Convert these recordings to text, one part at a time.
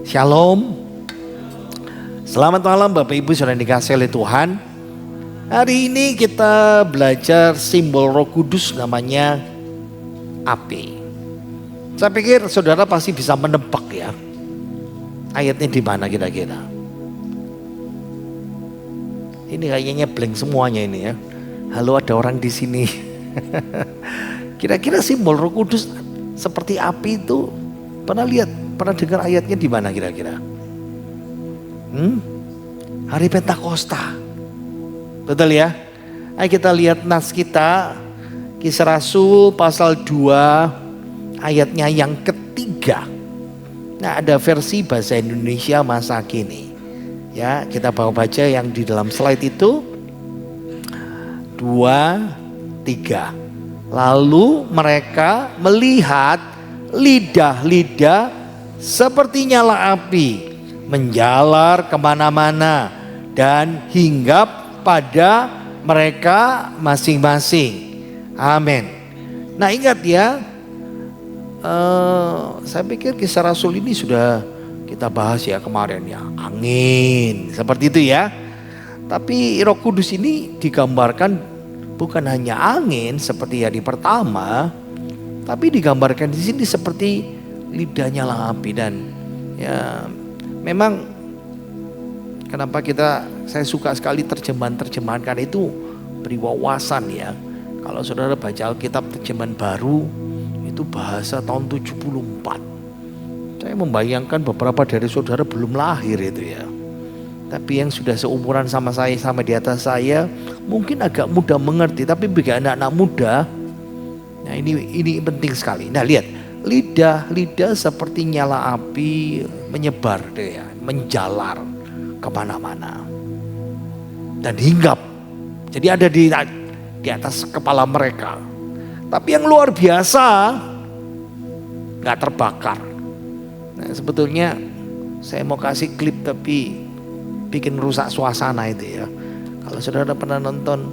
Shalom. Selamat malam Bapak Ibu saudara dikasihi oleh Tuhan. Hari ini kita belajar simbol Roh Kudus namanya api. Saya pikir saudara pasti bisa menebak ya. Ayatnya di mana kira-kira? Ini kayaknya blank semuanya ini ya. Halo, ada orang di sini. Kira-kira simbol Roh Kudus seperti api itu pernah dengar ayatnya di mana kira-kira? Hari Pentakosta. Betul ya? Ayo kita lihat nas kita, Kisah Rasul pasal 2 ayatnya yang ketiga. Nah, ada versi bahasa Indonesia masa kini. Ya, kita baca yang di dalam slide itu. 2:3. Lalu mereka melihat lidah-lidah seperti nyala api menjalar kemana-mana dan hinggap pada mereka masing-masing. Amin. Nah, ingat ya, saya pikir Kisah Rasul ini sudah kita bahas ya kemarin ya, angin seperti itu ya. Tapi Roh Kudus ini digambarkan bukan hanya angin seperti hari pertama, tapi digambarkan di sini seperti lidah nyala api. Dan ya memang kenapa saya suka sekali terjemahan karena itu beri wawasan ya. Kalau saudara baca Alkitab terjemahan baru itu bahasa tahun 74. Saya membayangkan beberapa dari saudara belum lahir itu ya. Tapi yang sudah seumuran sama saya, sama di atas saya, mungkin agak mudah mengerti. Tapi bagi anak-anak muda, nah ini penting sekali. Nah, lihat, lidah seperti nyala api menyebar deh ya, menjalar kemana-mana dan hinggap. Jadi ada di atas kepala mereka. Tapi yang luar biasa, nggak terbakar. Nah, sebetulnya saya mau kasih klip tapi bikin rusak suasana itu ya. Kalau saudara pernah nonton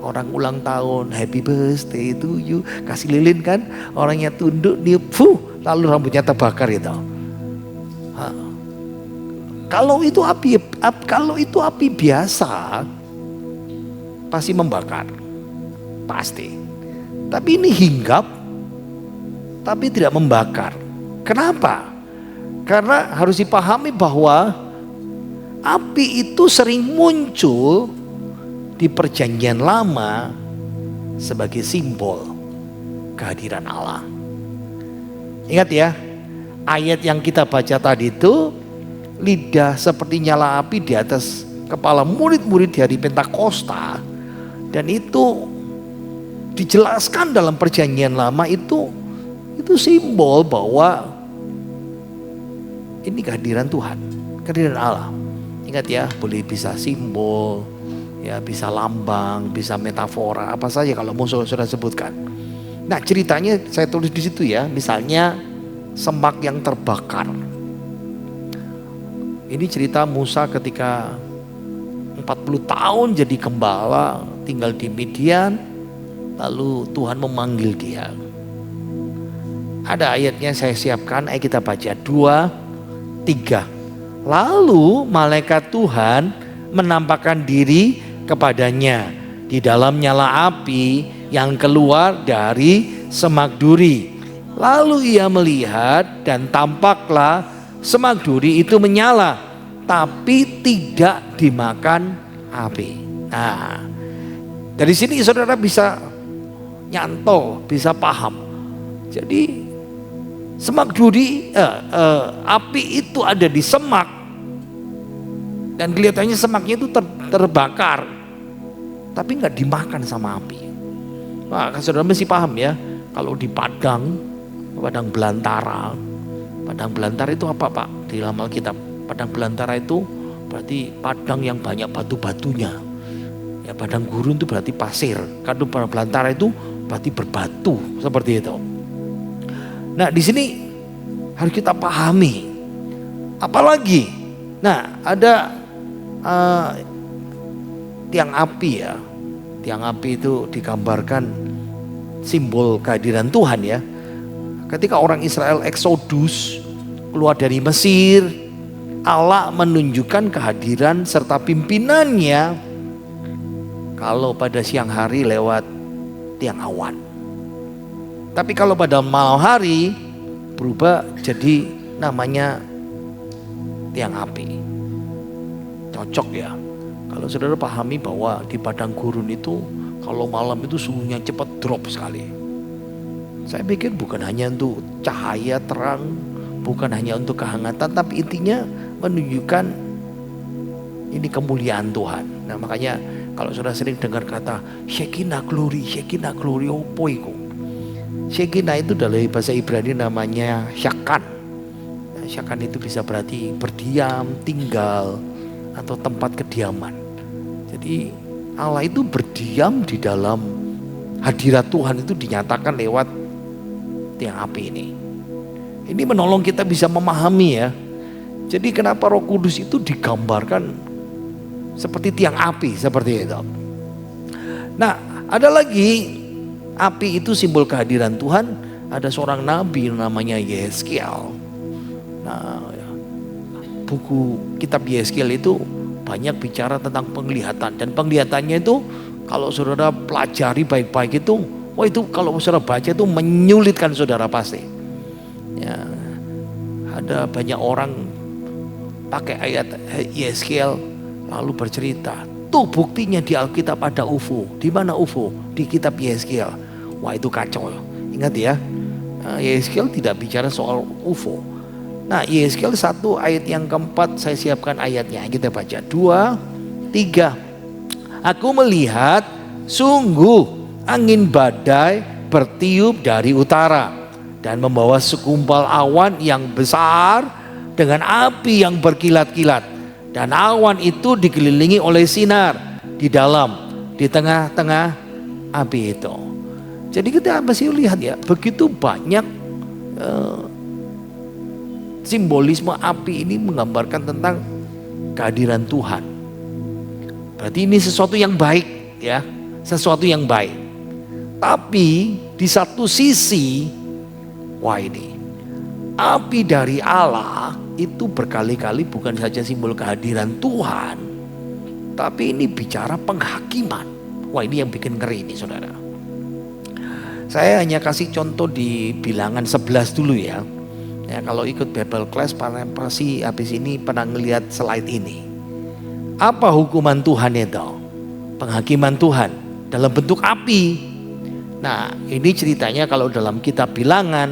orang ulang tahun, happy birthday to you, kasih lilin kan, orangnya tunduk niup, lalu rambutnya terbakar itu. Kalau itu api biasa, pasti membakar, pasti. Tapi ini hinggap, tapi tidak membakar. Kenapa? Karena harus dipahami bahwa api itu sering muncul di Perjanjian Lama sebagai simbol kehadiran Allah. Ingat ya, ayat yang kita baca tadi itu, lidah seperti nyala api di atas kepala murid-murid di hari Pentakosta. Dan itu dijelaskan dalam Perjanjian Lama itu simbol bahwa ini kehadiran Tuhan, kehadiran Allah. Ingat ya, boleh bisa simbol, ya bisa lambang, bisa metafora, apa saja kalau mau saudara sebutkan. Nah, ceritanya saya tulis di situ ya, misalnya semak yang terbakar. Ini cerita Musa ketika 40 tahun jadi gembala, tinggal di Midian, lalu Tuhan memanggil dia. Ada ayatnya saya siapkan, ayo kita baca 2:3. Lalu malaikat Tuhan menampakkan diri kepadanya di dalam nyala api yang keluar dari semak duri. Lalu ia melihat dan tampaklah semak duri itu menyala, tapi tidak dimakan api. Nah, dari sini saudara bisa nyantol, bisa paham. Jadi semak duri, api itu ada di semak dan kelihatannya semaknya itu terbakar, tapi nggak dimakan sama api. Wah, saudara mesti paham ya. Kalau di padang belantara itu apa Pak? Di dalam Alkitab, padang belantara itu berarti padang yang banyak batu-batunya. Ya, padang gurun itu berarti pasir. Kalau padang belantara itu berarti berbatu seperti itu. Nah, di sini harus kita pahami. Apalagi, nah ada tiang api ya. Tiang api itu digambarkan simbol kehadiran Tuhan ya. Ketika orang Israel eksodus keluar dari Mesir, Allah menunjukkan kehadiran serta pimpinannya kalau pada siang hari lewat tiang awan. Tapi kalau pada malam hari berubah jadi namanya tiang api. Cocok ya. Kalau saudara pahami bahwa di padang gurun itu kalau malam itu suhunya cepat drop sekali. Saya pikir bukan hanya untuk cahaya terang, bukan hanya untuk kehangatan, tapi intinya menunjukkan ini kemuliaan Tuhan. Nah makanya kalau saudara sering dengar kata Shekinah glory, opo iku? Shekinah itu dari bahasa Ibrani namanya syakan. Nah, syakan itu bisa berarti berdiam, tinggal, atau tempat kediaman. Jadi Allah itu berdiam di dalam hadirat Tuhan itu dinyatakan lewat tiang api ini. Ini menolong kita bisa memahami ya. Jadi kenapa Roh Kudus itu digambarkan seperti tiang api seperti itu. Nah ada lagi, api itu simbol kehadiran Tuhan. Ada seorang nabi namanya Yeskiel. Nah buku kitab Yeskiel itu banyak bicara tentang penglihatan. Dan penglihatannya itu kalau saudara pelajari baik-baik itu, wah itu kalau saudara baca itu menyulitkan saudara pasti. Ya, ada banyak orang pakai ayat Yeskiel lalu bercerita, tuh buktinya di Alkitab ada UFO. Di mana UFO? Di kitab Yeskiel. Wah itu kacau. Ingat ya, Yeskiel tidak bicara soal UFO. Nah Yeskiel 1 ayat yang keempat, saya siapkan ayatnya, kita baca 2, 3. Aku melihat sungguh angin badai bertiup dari utara dan membawa segumpal awan yang besar dengan api yang berkilat-kilat, dan awan itu dikelilingi oleh sinar di dalam, di tengah-tengah api itu. Jadi kita masih lihat ya, begitu banyak simbolisme api ini menggambarkan tentang kehadiran Tuhan. Berarti ini sesuatu yang baik ya, sesuatu yang baik. Tapi di satu sisi, wah ini api dari Allah itu berkali-kali bukan saja simbol kehadiran Tuhan, tapi ini bicara penghakiman. Wah ini yang bikin ngeri ini saudara. Saya hanya kasih contoh di Bilangan 11 dulu ya. Ya, kalau ikut Bible class pasti habis ini pernah ngelihat slide ini. Apa hukuman Tuhan itu? Penghakiman Tuhan dalam bentuk api. Nah ini ceritanya kalau dalam kitab Bilangan,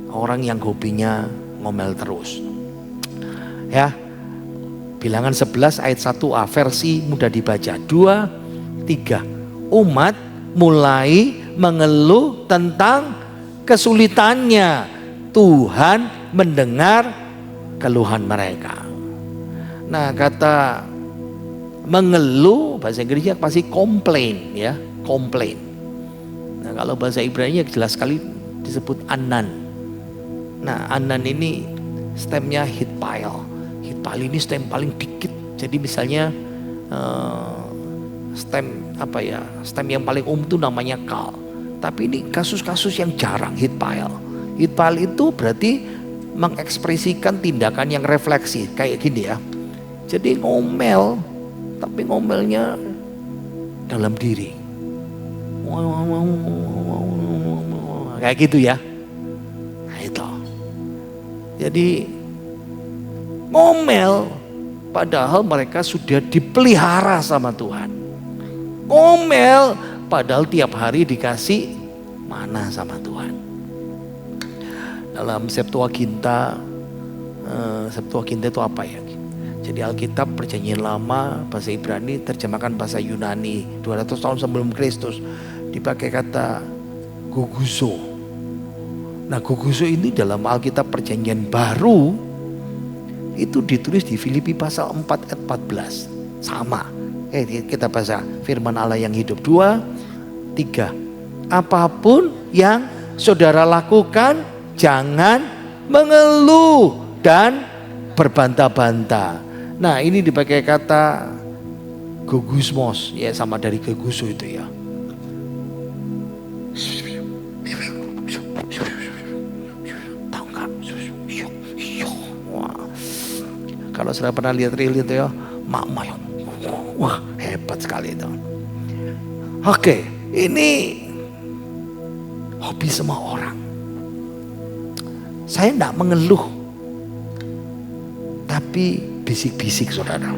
orang yang hobinya ngomel terus. Ya, Bilangan 11 ayat 1a versi mudah dibaca. 2, 3. Umat mulai mengeluh tentang kesulitannya. Tuhan mendengar keluhan mereka. Nah kata mengeluh bahasa Inggrisnya pasti complain ya, complain. Nah kalau bahasa Ibrani jelas sekali disebut anan. Nah anan ini stemnya hitpail. Hitpail ini stem paling dikit. Jadi misalnya stem apa ya, stem yang paling itu namanya kal. Tapi ini kasus-kasus yang jarang hitpail. Hitpail itu berarti mengekspresikan tindakan yang refleksi kayak gini ya. Jadi ngomel, tapi ngomelnya dalam diri. Kayak gitu ya. Nah itu. Jadi ngomel padahal mereka sudah dipelihara sama Tuhan. Ngomel padahal tiap hari dikasih mana sama Tuhan. Dalam Septuaginta itu apa ya? Jadi Alkitab Perjanjian Lama bahasa Ibrani terjemahkan bahasa Yunani 200 tahun sebelum Kristus dipakai kata guguso. Nah guguso ini dalam Alkitab Perjanjian Baru itu ditulis di Filipi pasal 4 ayat 14. Sama. Kita baca firman Allah yang hidup. 2, 3. Apapun yang saudara lakukan, jangan mengeluh dan berbantah-bantah. Nah ini dipakai kata gogusmos ya, sama dari geguso itu ya. Tahu nggak? Kalau sudah pernah lihat reel itu ya, Mak Mayong. Wah, hebat sekali itu. Oke, ini hobi semua orang. Saya tidak mengeluh, tapi bisik-bisik saudara.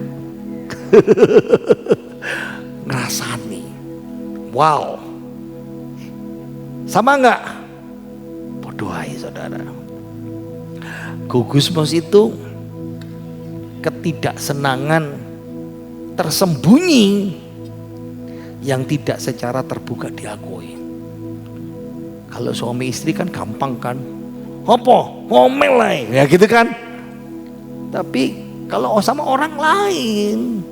Ngerasani. Wow. Sama enggak? Doai saudara. Gugusmos itu ketidaksenangan tersembunyi yang tidak secara terbuka diakui. Kalau suami istri kan gampang kan, apa ngomel lah ya gitu kan. Tapi kalau sama orang lain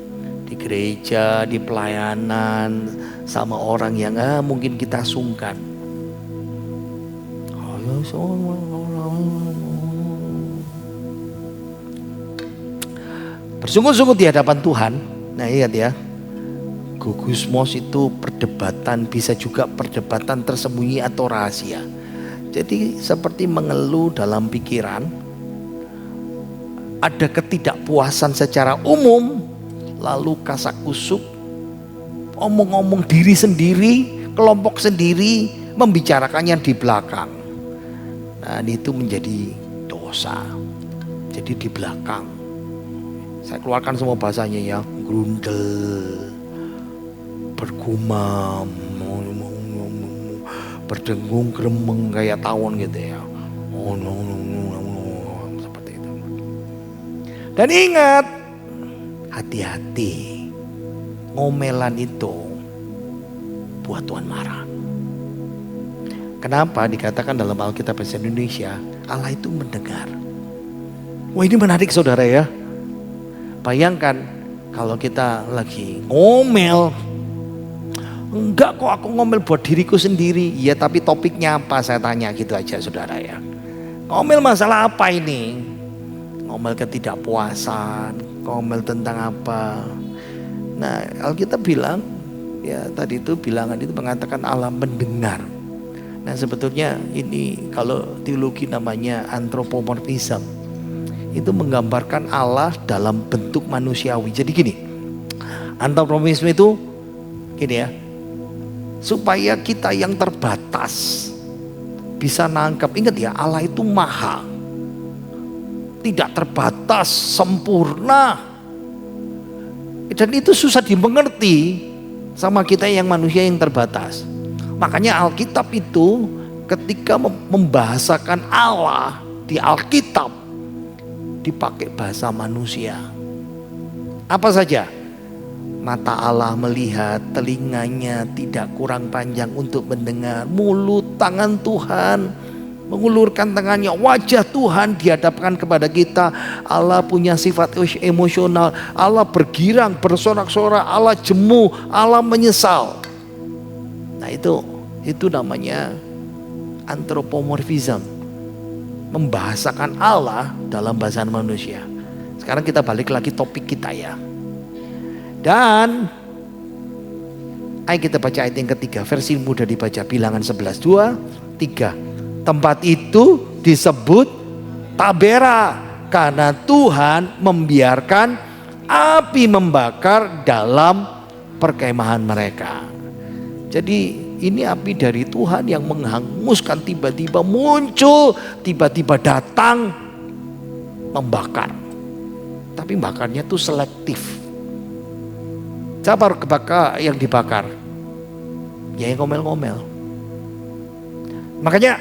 di gereja, di pelayanan, sama orang yang mungkin kita sungkan, bersungguh-sungguh di hadapan Tuhan. Nah ingat ya, gugusmos itu perdebatan, bisa juga perdebatan tersembunyi atau rahasia. Jadi seperti mengeluh dalam pikiran, ada ketidakpuasan secara umum, lalu kasak kusuk, omong-omong diri sendiri, kelompok sendiri, membicarakannya di belakang. Nah itu menjadi dosa. Jadi di belakang. Saya keluarkan semua bahasanya ya. Grundel, bergumam, berdengung gremeng kayak tawon gitu ya. Oh no, seperti itu. Dan ingat, hati-hati, ngomelan itu buat Tuhan marah. Kenapa dikatakan dalam Alkitab Bahasa Indonesia, Allah itu mendengar. Wah ini menarik saudara ya. Bayangkan kalau kita lagi ngomel. Enggak kok aku ngomel buat diriku sendiri. Ya tapi topiknya apa saya tanya gitu aja saudara ya. Ngomel masalah apa ini? Ngomel ketidakpuasan. Ngomel tentang apa? Nah Alkitab bilang, ya tadi itu bilangan itu mengatakan Allah mendengar. Nah sebetulnya ini kalau teologi namanya antropomorfism. Itu menggambarkan Allah dalam bentuk manusiawi. Jadi gini, antropomorfisme itu gini ya, supaya kita yang terbatas bisa nangkep. Ingat ya, Allah itu maha, tidak terbatas, sempurna. Dan itu susah dimengerti sama kita yang manusia yang terbatas. Makanya Alkitab itu ketika membahasakan Allah di Alkitab dipakai bahasa manusia. Apa saja? Mata Allah melihat, telinganya tidak kurang panjang untuk mendengar, mulut, tangan Tuhan mengulurkan tangannya, wajah Tuhan dihadapkan kepada kita. Allah punya sifat emosional, Allah bergirang, bersorak-sorak, Allah jemu, Allah menyesal. Nah itu namanya antropomorfism, membahasakan Allah dalam bahasa manusia. Sekarang kita balik lagi topik kita ya. Dan ayo kita baca ayat yang ketiga, versi mudah dibaca, Bilangan 11, 2, 3. Tempat itu disebut Tabera karena Tuhan membiarkan api membakar dalam perkemahan mereka. Jadi ini api dari Tuhan yang menghanguskan, tiba-tiba muncul, tiba-tiba datang membakar. Tapi bakarnya tuh selektif. Siapa yang dibakar? Ya yang ngomel-ngomel. Makanya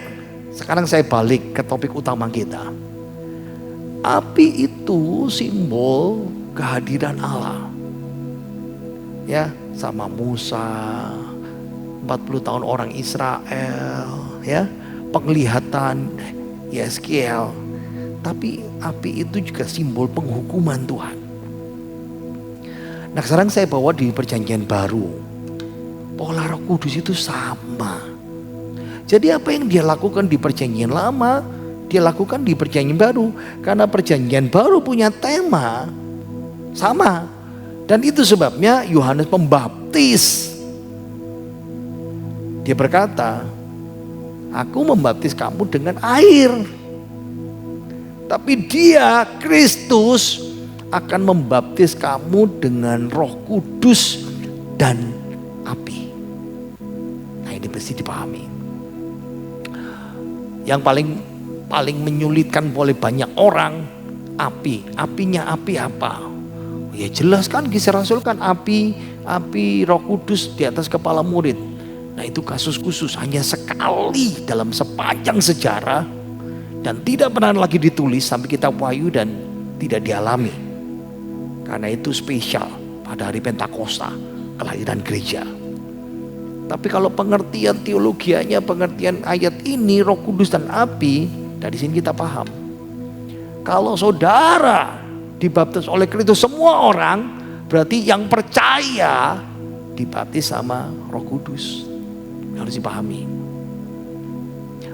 sekarang saya balik ke topik utama kita. Api itu simbol kehadiran Allah. Ya, sama Musa, 40 tahun orang Israel, ya, penglihatan Yeskiel. Tapi api itu juga simbol penghukuman Tuhan. Nah sekarang saya bawa di perjanjian baru, pola Roh Kudus itu sama. Jadi apa yang dia lakukan di perjanjian lama, dia lakukan di perjanjian baru. Karena perjanjian baru punya tema sama. Dan itu sebabnya Yohanes Pembaptis, dia berkata, aku membaptis kamu dengan air. Tapi dia, Kristus, akan membaptis kamu dengan Roh Kudus dan api. Nah, ini mesti dipahami. Yang paling menyulitkan oleh banyak orang, api. Apinya api apa? Ya jelas kan, Kisah Rasul kan api Roh Kudus di atas kepala murid. Nah, itu kasus khusus, hanya sekali dalam sepanjang sejarah dan tidak pernah lagi ditulis sampai kitab Wahyu dan tidak dialami. Karena itu spesial pada hari Pentakosta, kelahiran gereja. Tapi kalau pengertian teologianya, pengertian ayat ini, Roh Kudus dan api, dari sini kita paham. Kalau saudara dibaptis oleh Kristus semua orang, berarti yang percaya dibaptis sama Roh Kudus. Harus dipahami.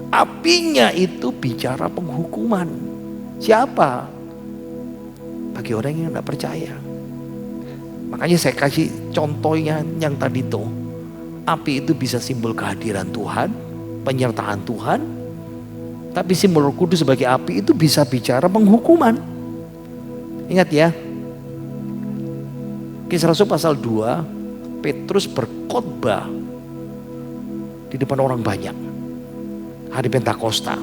Apinya itu bicara penghukuman. Siapa? Bagi orang yang tidak percaya. Makanya saya kasih contohnya yang tadi itu. Api itu bisa simbol kehadiran Tuhan, penyertaan Tuhan. Tapi simbol Roh Kudus sebagai api itu bisa bicara penghukuman. Ingat ya. Kisah Rasul pasal 2, Petrus berkhotbah di depan orang banyak. Hari Pentakosta.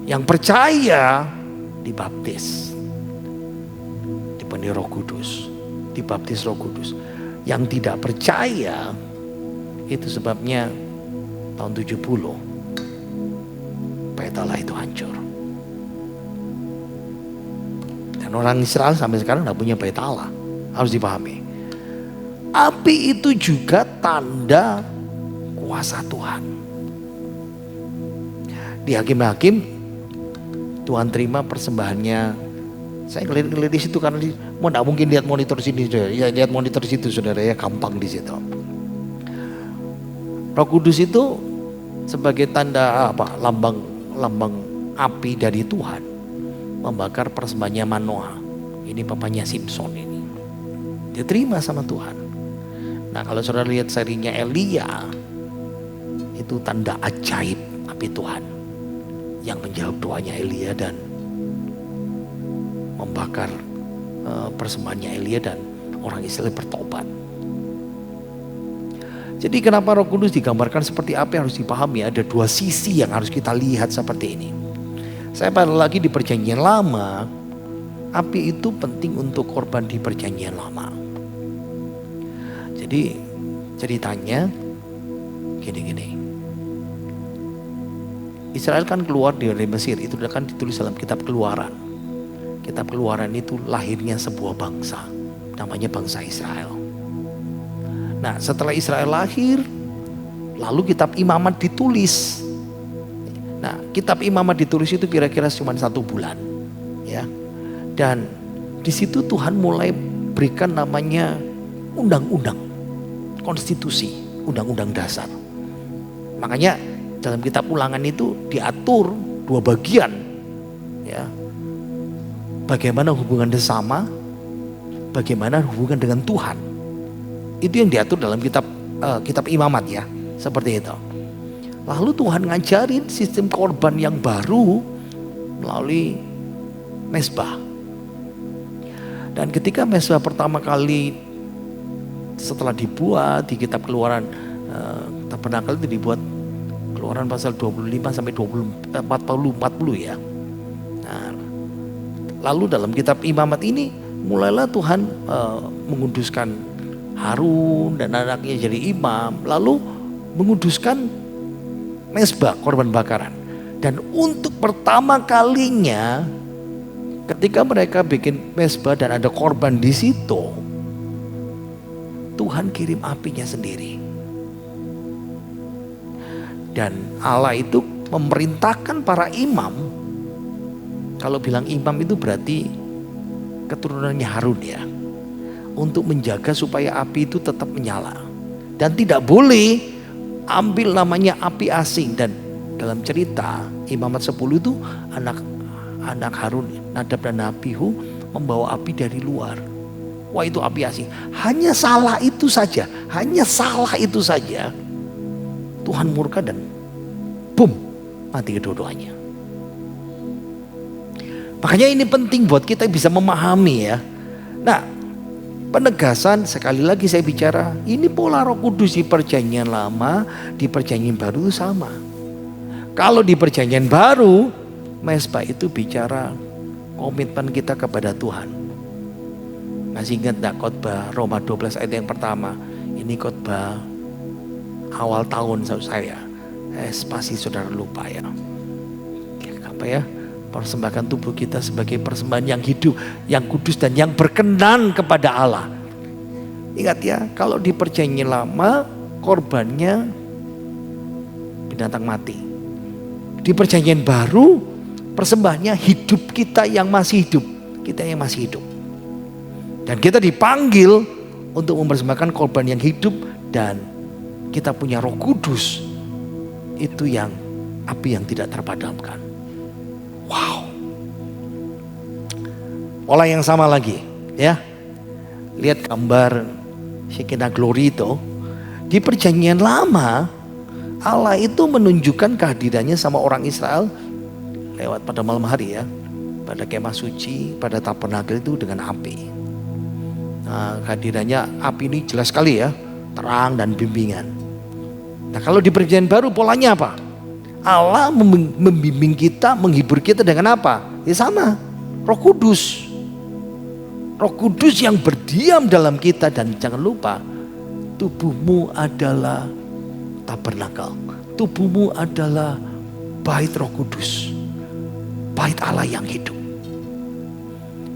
Yang percaya dibaptis. Dipenuhi Roh Kudus. Dibaptis Roh Kudus. Yang tidak percaya, itu sebabnya tahun 70 Bait Allah itu hancur. Dan orang Israel sampai sekarang tidak punya Bait Allah. Harus dipahami. Api itu juga tanda kuasa Tuhan. Di Hakim-Hakim, Tuhan terima persembahannya. Saya ngeliat di situ karena mau nggak mungkin lihat monitor sini, saudara. Ya lihat monitor situ, saudara, ya gampang di situ. Roh Kudus itu sebagai tanda apa? Lambang api dari Tuhan, membakar persembahannya Manoah. Ini papanya Simpson ini. Dia terima sama Tuhan. Nah, kalau saudara lihat serinya Elia, itu tanda ajaib api Tuhan yang menjawab doanya Elia dan membakar persembahannya Elia dan orang Israel bertobat. Jadi kenapa Roh Kudus digambarkan seperti api harus dipahami. Ada dua sisi yang harus kita lihat seperti ini. Saya pada lagi di Perjanjian Lama, api itu penting untuk korban di Perjanjian Lama. Jadi ceritanya gini. Israel kan keluar dari Mesir, itu kan ditulis dalam kitab Keluaran. Kitab Keluaran itu lahirnya sebuah bangsa, namanya bangsa Israel. Nah, setelah Israel lahir, lalu kitab Imamat ditulis. Nah, kitab Imamat ditulis itu kira-kira cuma 1 bulan, ya. Dan di situ Tuhan mulai berikan namanya undang-undang, konstitusi, undang-undang dasar. Makanya dalam kitab Ulangan itu diatur 2 bagian, ya. Bagaimana hubungan sesama, bagaimana hubungan dengan Tuhan. Itu yang diatur dalam kitab Imamat, ya, seperti itu. Lalu Tuhan ngajarin sistem korban yang baru melalui mezbah. Dan ketika mezbah pertama kali setelah dibuat di kitab Keluaran, Tabernakel itu dibuat Keluaran pasal 25 sampai 40 ya. Nah, lalu dalam kitab Imamat ini mulailah Tuhan menguduskan Harun dan anaknya jadi imam, lalu menguduskan mezbah korban bakaran. Dan untuk pertama kalinya ketika mereka bikin mezbah dan ada korban di situ, Tuhan kirim apinya sendiri. Dan Allah itu memerintahkan para imam, kalau bilang imam itu berarti keturunannya Harun, ya, untuk menjaga supaya api itu tetap menyala. Dan tidak boleh ambil namanya api asing. Dan dalam cerita Imamat 10 itu anak Harun, Nadab dan Abihu membawa api dari luar. Wah, itu api asing. Hanya salah itu saja. Tuhan murka dan boom, mati kedua-duanya. Makanya ini penting buat kita bisa memahami ya. Nah, penegasan sekali lagi saya bicara, ini pola Roh Kudus di Perjanjian Lama, di Perjanjian Baru itu sama. Kalau di Perjanjian Baru, mesbah itu bicara komitmen kita kepada Tuhan. Masih ingat enggak khotbah Roma 12 ayat yang pertama? Ini khotbah awal tahun saya. Pasti saudara lupa ya. Apa ya? Persembahkan tubuh kita sebagai persembahan yang hidup, yang kudus dan yang berkenan kepada Allah. Ingat ya, kalau di Perjanjian Lama korbannya binatang mati. Di Perjanjian Baru persembahannya hidup kita yang masih hidup, kita yang masih hidup. Dan kita dipanggil untuk mempersembahkan korban yang hidup, dan kita punya Roh Kudus. Itu yang api yang tidak terpadamkan. Wow. Pola yang sama lagi ya. Lihat gambar Shekinah Glory itu. Di Perjanjian Lama Allah itu menunjukkan kehadirannya sama orang Israel lewat pada malam hari ya. Pada kemah suci, pada tabernakel itu dengan api. Nah, kehadirannya api ini jelas sekali ya. Terang dan bimbingan. Nah, kalau di Perjanjian Baru polanya apa? Allah membimbing kita, menghibur kita dengan apa? Ya sama, Roh Kudus. Roh Kudus yang berdiam dalam kita. Dan jangan lupa, tubuhmu adalah tabernakel. Tubuhmu adalah bait Roh Kudus. Bait Allah yang hidup.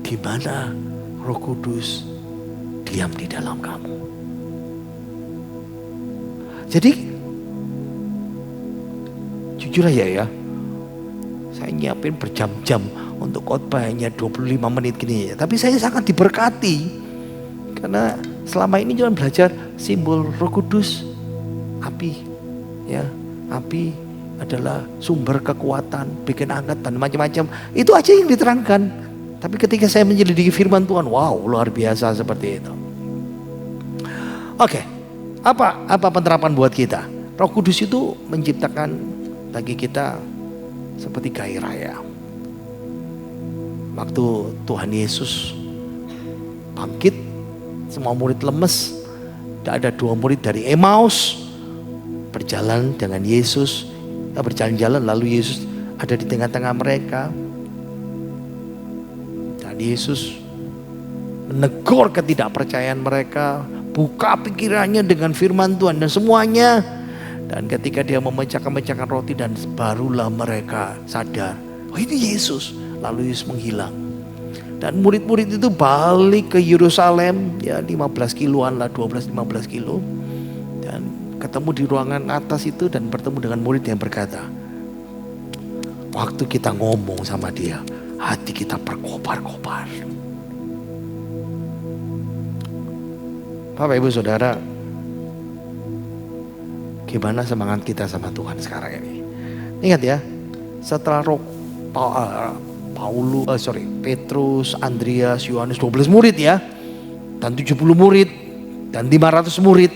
Di mana Roh Kudus diam di dalam kamu. Jadi jujur aja ya, saya nyiapin berjam-jam untuk khotbah hanya 25 menit gini ya. Tapi saya sangat diberkati. Karena selama ini cuma belajar simbol Roh Kudus. Api ya, api adalah sumber kekuatan, bikin angkat dan macam-macam. Itu aja yang diterangkan. Tapi ketika saya menyelidiki firman Tuhan, wow, luar biasa seperti itu. Oke, apa penerapan buat kita? Roh Kudus itu menciptakan bagi kita seperti gairah ya. Waktu Tuhan Yesus bangkit, semua murid lemes. Tidak ada 2 murid dari Emmaus berjalan dengan Yesus. Berjalan-jalan lalu Yesus ada di tengah-tengah mereka. Dan Yesus menegur ketidakpercayaan mereka. Buka pikirannya dengan firman Tuhan dan semuanya. Dan ketika dia memecahkan roti dan barulah mereka sadar. Oh ini Yesus. Lalu Yesus menghilang. Dan murid-murid itu balik ke Yerusalem. Ya 15 kiloan lah, 12-15 kilo. Dan ketemu di ruangan atas itu dan bertemu dengan murid yang berkata. Waktu kita ngomong sama dia, hati kita berkobar-kobar. Bapak Ibu Saudara, gimana semangat kita sama Tuhan sekarang ini? Ingat ya, setelah Petrus, Andreas, Yohanes 12 murid ya, dan 70 murid, dan 500 murid,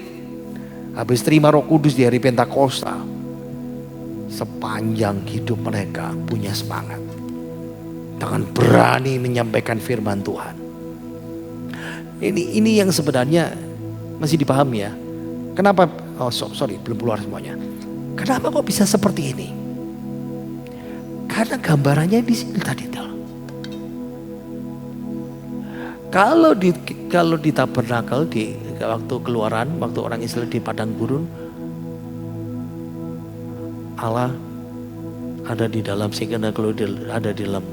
habis terima Roh Kudus di hari Pentakosta, sepanjang hidup mereka punya semangat, dengan berani menyampaikan firman Tuhan. Ini yang sebenarnya masih dipahami ya. Kenapa? Belum keluar semuanya. Kenapa kok bisa seperti ini? Karena gambarannya di sini tadi tuh. Kalau di tabernakel di waktu keluaran, waktu orang Israel di padang gurun, Allah ada di dalam Shekinah Glory, ada di dalam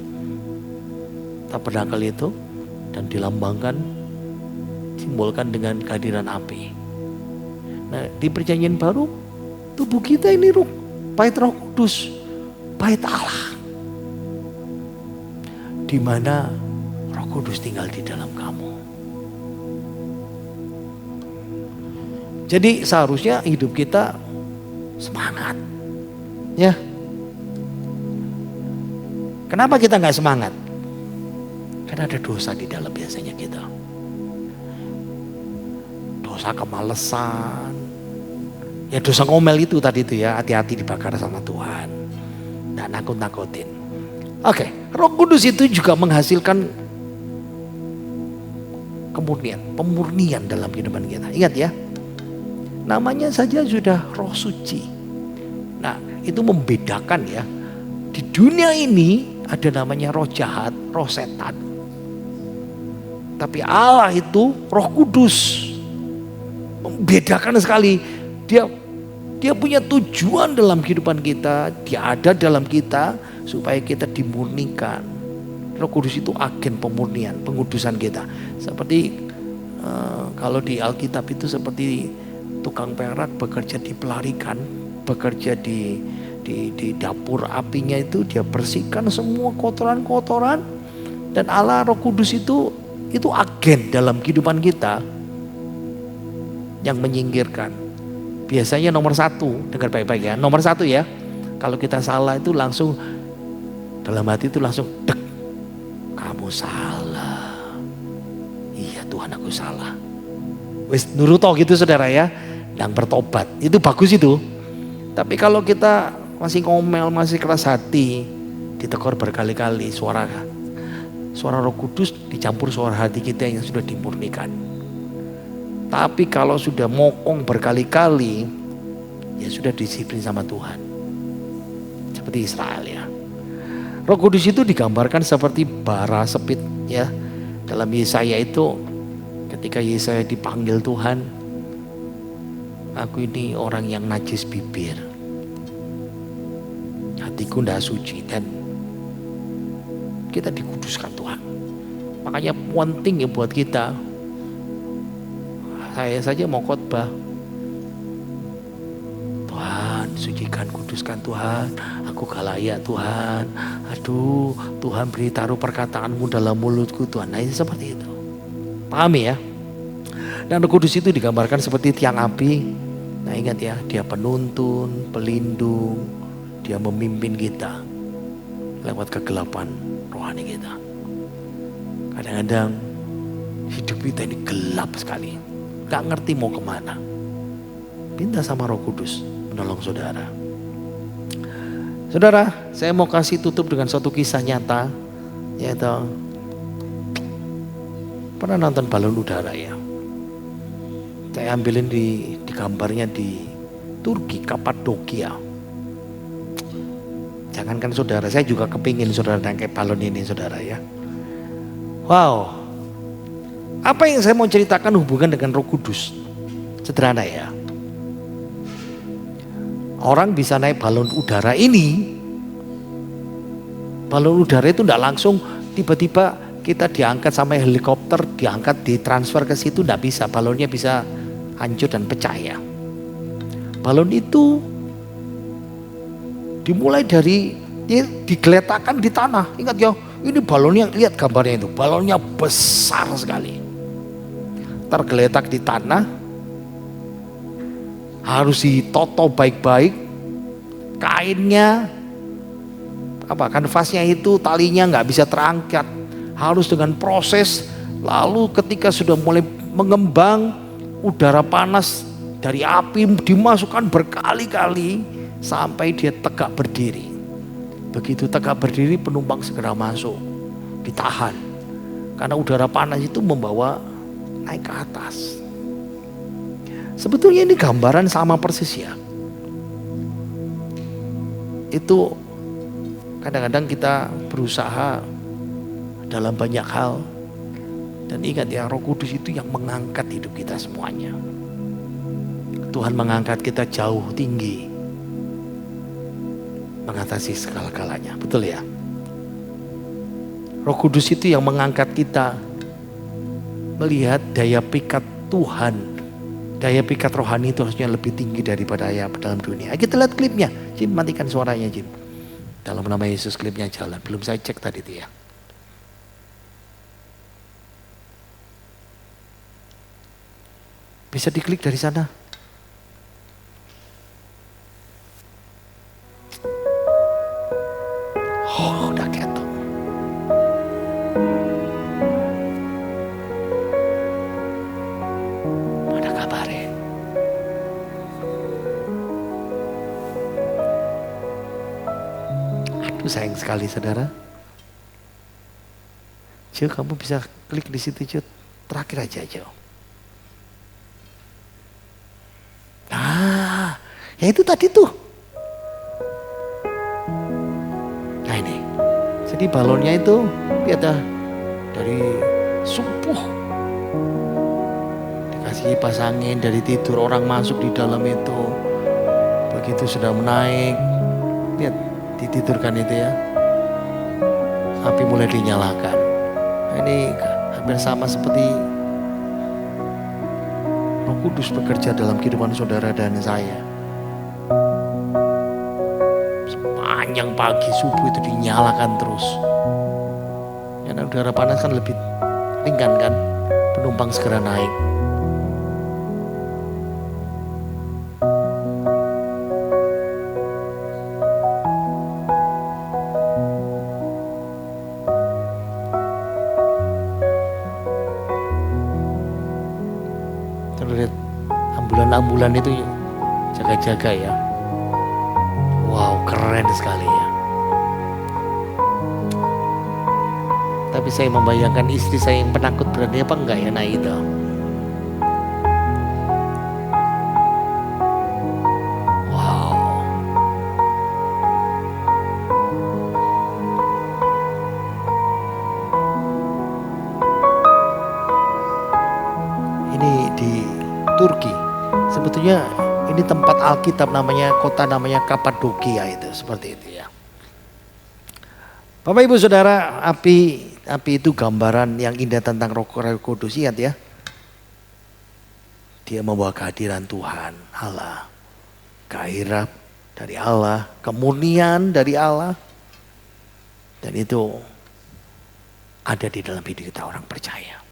tabernakel itu dan dilambangkan, simbolkan dengan kehadiran api. Nah, di Perjanjian Baru tubuh kita ini bait Roh Kudus, bait Allah, di mana Roh Kudus tinggal di dalam kamu. Jadi seharusnya hidup kita semangat, ya. Kenapa kita nggak semangat? Karena ada dosa di dalam biasanya kita. Dosa kemalesan, ya dosa ngomel itu tadi itu ya, hati-hati dibakar sama Tuhan dan nakut-nakutin. Oke, Roh Kudus itu juga menghasilkan pemurnian dalam kehidupan kita. Ingat ya, namanya saja sudah Roh Suci. Nah, itu membedakan ya. Di dunia ini ada namanya roh jahat, roh setan. Tapi Allah itu Roh Kudus. Membedakan sekali. Dia punya tujuan dalam kehidupan kita. Dia ada dalam kita supaya kita dimurnikan. Roh Kudus itu agen pemurnian, pengudusan kita. Seperti kalau di Alkitab itu seperti tukang perak bekerja di pelarikan, bekerja di dapur apinya itu, dia bersihkan semua kotoran-kotoran. Dan Allah Roh Kudus itu agen dalam kehidupan kita yang menyingkirkan. Biasanya nomor satu, dengar baik-baik ya, nomor satu ya, kalau kita salah itu langsung dalam hati itu langsung dek, kamu salah. Iya Tuhan, aku salah. Wis nuruto gitu saudara ya, dan bertobat. Itu bagus itu. Tapi kalau kita masih ngomel, masih keras hati, ditegur berkali-kali, suara Roh Kudus dicampur suara hati kita yang sudah dimurnikan. Tapi kalau sudah mokong berkali-kali, ya sudah disiplin sama Tuhan. Seperti Israel ya. Roh Kudus itu digambarkan seperti bara sepit ya. Dalam Yesaya itu ketika Yesaya dipanggil Tuhan, aku ini orang yang najis bibir, hatiku tidak suci, dan kita dikuduskan Tuhan. Makanya penting ya buat kita. Saya saja mau khotbah, Tuhan sucikan, kuduskan Tuhan, aku gak layak Tuhan, aduh Tuhan beri taruh perkataanmu dalam mulutku Tuhan. Nah ini seperti itu, pahami ya. Dan Roh Kudus itu digambarkan seperti tiang api. Nah ingat ya, dia penuntun, pelindung, dia memimpin kita lewat kegelapan rohani kita. Kadang-kadang hidup kita ini gelap sekali, gak ngerti mau kemana. Minta sama Roh Kudus menolong saudara. Saudara, saya mau kasih tutup dengan suatu kisah nyata, yaitu pernah nonton balon udara ya. Saya ambilin di gambarnya di Turki, Kapadokia. Jangankan saudara, saya juga kepingin saudara naik balon ini saudara ya. Wow, apa yang saya mau ceritakan hubungan dengan Roh Kudus? Sederhana ya. Orang bisa naik balon udara ini. Balon udara itu tidak langsung tiba-tiba kita diangkat sama helikopter, diangkat, ditransfer ke situ, tidak bisa. Balonnya bisa hancur dan pecah ya. Balon itu dimulai dari digeletakkan di tanah. Ingat ya, ini balonnya, lihat gambarnya itu. Balonnya besar sekali. Tergeletak di tanah, harus ditoto baik-baik, kainnya kanvasnya itu talinya nggak bisa terangkat, harus dengan proses. Lalu ketika sudah mulai mengembang, udara panas dari api dimasukkan berkali-kali sampai dia tegak berdiri. Begitu tegak berdiri, penumpang segera masuk, ditahan karena udara panas itu membawa naik ke atas. Sebetulnya ini gambaran sama persis ya. Itu kadang-kadang kita berusaha dalam banyak hal. Dan ingat ya, Roh Kudus itu yang mengangkat hidup kita semuanya. Tuhan mengangkat kita jauh tinggi, mengatasi segala-galanya. Betul ya? Roh Kudus itu yang mengangkat kita melihat daya pikat Tuhan. Daya pikat rohani itu harusnya lebih tinggi daripada daya dalam dunia. Kita lihat klipnya. Jim, matikan suaranya Jim. Dalam nama Yesus klipnya jalan. Belum saya cek tadi itu ya. Bisa diklik dari sana. Oh, udah ketok. Ada kabar ya? Aduh sayang sekali saudara. Jo, kamu bisa klik di situ Jo. Terakhir aja Jo. Nah, ya itu tadi tuh. Nah ini. Jadi balonnya itu lihat dah dari subuh dikasih kipas angin, dari tidur orang masuk di dalam itu. Begitu sudah menaik, lihat ditidurkan itu ya. Api mulai dinyalakan. Nah, ini hampir sama seperti Roh Kudus bekerja dalam kehidupan saudara dan saya. Sepanjang pagi subuh itu dinyalakan terus. Karena udara panas kan lebih ringan kan, penumpang segera naik. Lihat ambulan-ambulan itu jaga-jaga ya. Wow, keren sekali ya. Tapi saya membayangkan istri saya yang penakut berani apa enggak ya naik itu. Wow. Ini di Turki. Sebetulnya ini tempat Alkitab namanya, kota namanya Kapadokia itu, seperti itu ya. Bapak Ibu Saudara, api itu gambaran yang indah tentang Roh Kudus, ingat ya. Dia membawa kehadiran Tuhan, Allah. Gairah dari Allah, kemurnian dari Allah. Dan itu ada di dalam hidup kita orang percaya.